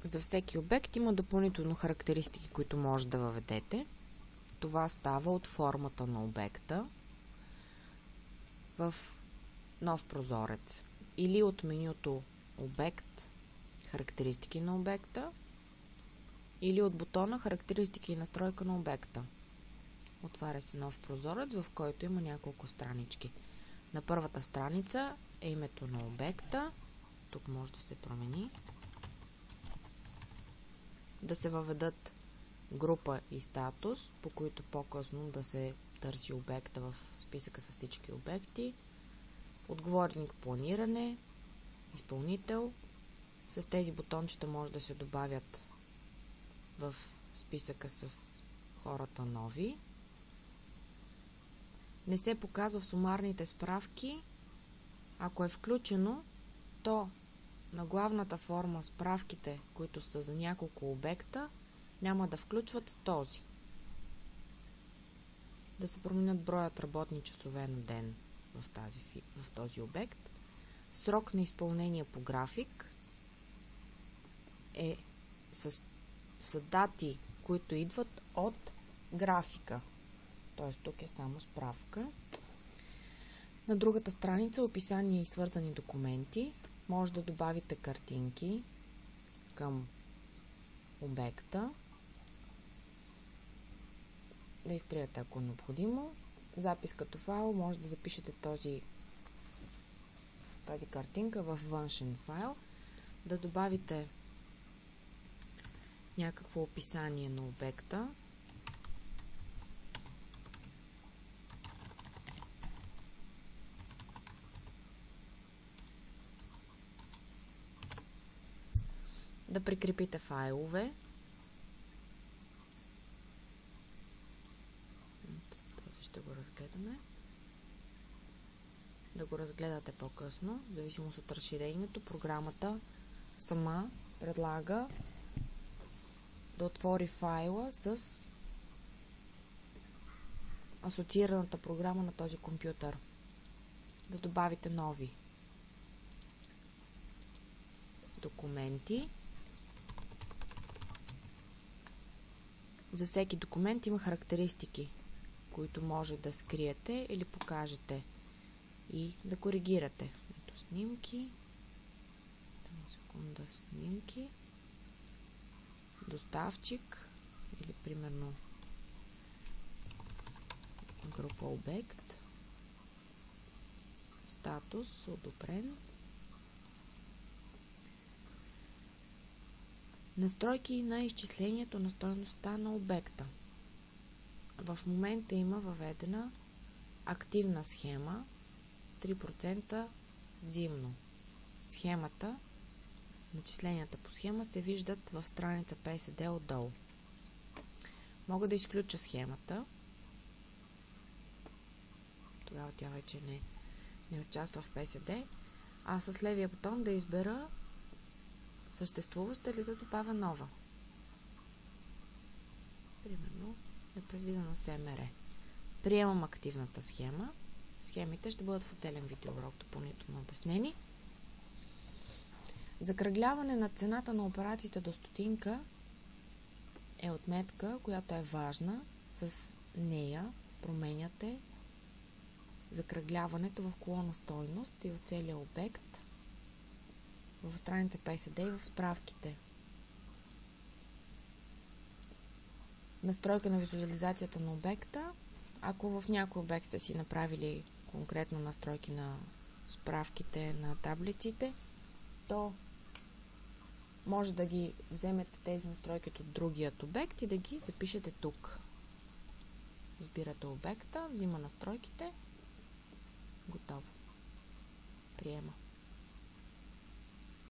За всеки обект има допълнително характеристики, които може да въведете. Това става от формата на обекта в нов прозорец или от менюто обект, характеристики на обекта, или от бутона характеристики и настройка на обекта. Отваря се нов прозорец, в който има няколко странички. На първата страница е името на обекта. Тук може да се промени. Да се въведат група и статус, по които по-късно да се търси обекта в списъка с всички обекти. Отговорник планиране, изпълнител. С тези бутончета може да се добавят в списъка с хората нови. Не се показва в сумарните справки. Ако е включено, то на главната форма справките, които са за няколко обекта, няма да включват този. Да се променят броят работни часове на ден в този обект. Срок на изпълнение по график са дати, които идват от графика. Т.е. тук е само справка. На другата страница описание и свързани документи. Може да добавите картинки към обекта. Да изтриете, ако е необходимо. Запис като файл. Може да запишете тази картинка в външен файл. Да добавите някакво описание на обекта. Да прикрепите файлове. Този ще го разгледаме. Да го разгледате по-късно, в зависимост от разширението. Програмата сама предлага да отвори файла с асоциираната програма на този компютър. Да добавите нови документи. За всеки документ има характеристики, които може да скриете или покажете и да коригирате. Ето снимки. Секунда, снимки. Доставчик или примерно група обект. Статус одобрен. Настройки на изчислението на стойността на обекта. В момента има въведена активна схема 3% зимно. Схемата, начисленията по схема се виждат в страница PSD отдолу. Мога да изключа схемата. Тогава тя вече не участва в PSD. А с левия бутон да избера съществуваща или да добавя нова. Примерно непредвидено СМР. Приемам активната схема. Схемите ще бъдат в отделен видеоурок допълнително обяснени. Закръгляване на цената на операциите до стотинка е отметка, която е важна. С нея променяте закръгляването в колона стойност и в целия обект, в страница PSD и в справките. Настройка на визуализацията на обекта. Ако в някой обект сте си направили конкретно настройки на справките на таблиците, то може да ги вземете тези настройки от другият обект и да ги запишете тук. Избирате обекта, взима настройките, готово. Приема.